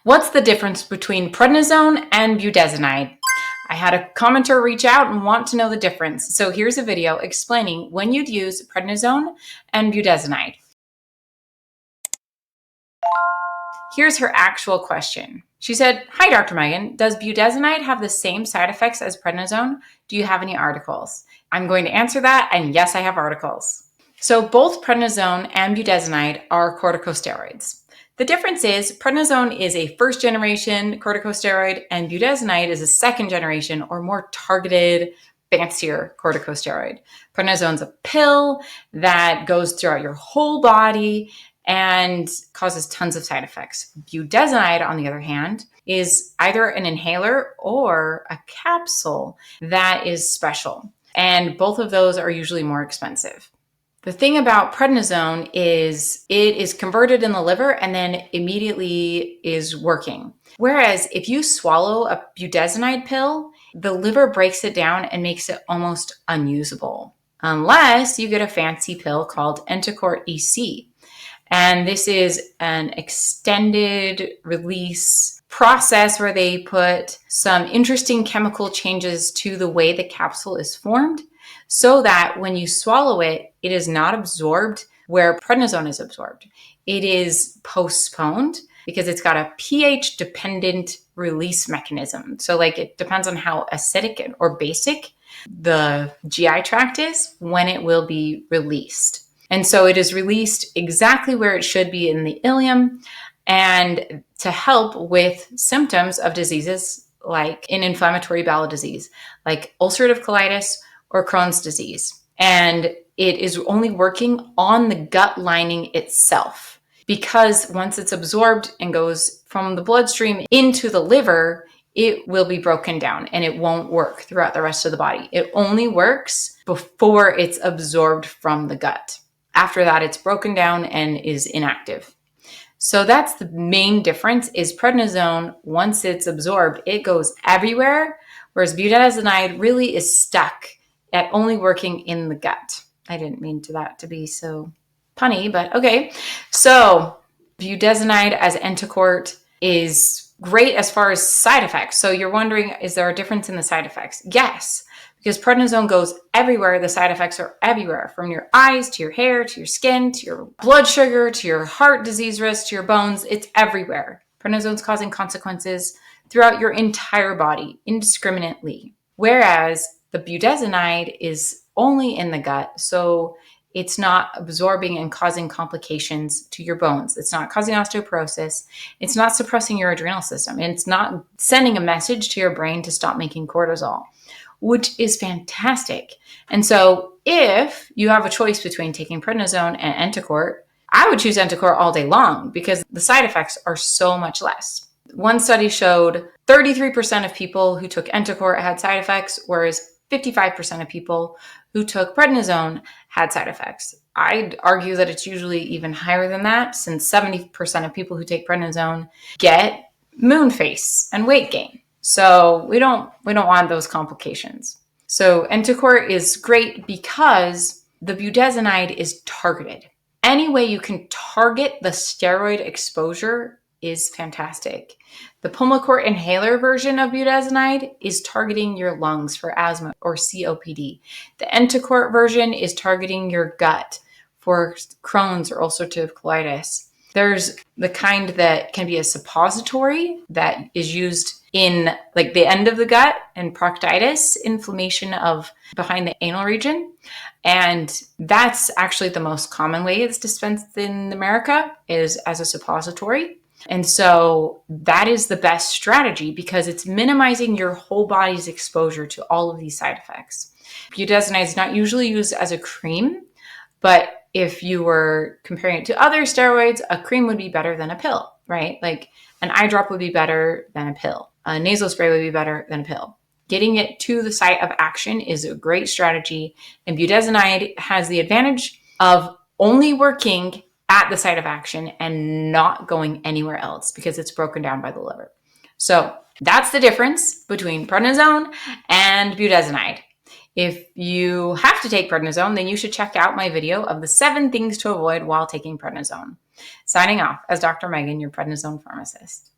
What's the difference between prednisone and budesonide? I had a commenter reach out and want to know the difference. So here's a video explaining when you'd use prednisone and budesonide. Here's her actual question. She said, "Hi, Dr. Megan. Does budesonide have the same side effects as prednisone? Do you have any articles?" I'm going to answer that, and yes, I have articles. So both prednisone and budesonide are corticosteroids. The difference is prednisone is a first generation corticosteroid and budesonide is a second generation or more targeted, fancier corticosteroid. Prednisone is a pill that goes throughout your whole body and causes tons of side effects. Budesonide, on the other hand, is either an inhaler or a capsule that is special. And both of those are usually more expensive. The thing about prednisone is it is converted in the liver and then immediately is working. Whereas if you swallow a budesonide pill, the liver breaks it down and makes it almost unusable, unless you get a fancy pill called Entocort EC. And this is an extended release process where they put some interesting chemical changes to the way the capsule is formed so that when you swallow it, it is not absorbed where prednisone is absorbed. It is postponed because it's got a pH-dependent release mechanism. So it depends on how acidic or basic the GI tract is when it will be released. And so it is released exactly where it should be in the ileum and to help with symptoms of diseases like an inflammatory bowel disease, like ulcerative colitis or Crohn's disease. And it is only working on the gut lining itself because once it's absorbed and goes from the bloodstream into the liver, it will be broken down and it won't work throughout the rest of the body. It only works before it's absorbed from the gut. After that, it's broken down and is inactive. So that's the main difference is prednisone, once it's absorbed, it goes everywhere, whereas budesonide really is stuck at only working in the gut. I didn't mean that to be so punny, but okay. So budesonide as Entocort is great as far as side effects. So you're wondering, is there a difference in the side effects? Yes, because prednisone goes everywhere. The side effects are everywhere, from your eyes to your hair, to your skin, to your blood sugar, to your heart disease risk, to your bones. It's everywhere. Prednisone's causing consequences throughout your entire body indiscriminately. Whereas the budesonide is only in the gut, so it's not absorbing and causing complications to your bones. It's not causing osteoporosis. It's not suppressing your adrenal system. And it's not sending a message to your brain to stop making cortisol, which is fantastic. And so if you have a choice between taking prednisone and Entocort, I would choose Entocort all day long because the side effects are so much less. One study showed 33% of people who took Entocort had side effects, whereas 55% of people who took prednisone had side effects. I'd argue that it's usually even higher than that, since 70% of people who take prednisone get moon face and weight gain. So we don't want those complications. So Entocort is great because the budesonide is targeted. Any way you can target the steroid exposure is fantastic. The Pulmicort inhaler version of budesonide is targeting your lungs for asthma or COPD. The Entocort version is targeting your gut for Crohn's or ulcerative colitis. There's the kind that can be a suppository that is used in the end of the gut and proctitis, inflammation of behind the anal region. And that's actually the most common way it's dispensed in America is as a suppository. And so that is the best strategy because it's minimizing your whole body's exposure to all of these side effects. Budesonide is not usually used as a cream, but if you were comparing it to other steroids, a cream would be better than a pill, right? Like an eye drop would be better than a pill. A nasal spray would be better than a pill. Getting it to the site of action is a great strategy. And budesonide has the advantage of only working at the site of action and not going anywhere else because it's broken down by the liver. So that's the difference between prednisone and budesonide. If you have to take prednisone, then you should check out my video of the 7 things to avoid while taking prednisone. Signing off as Dr. Megan, your prednisone pharmacist.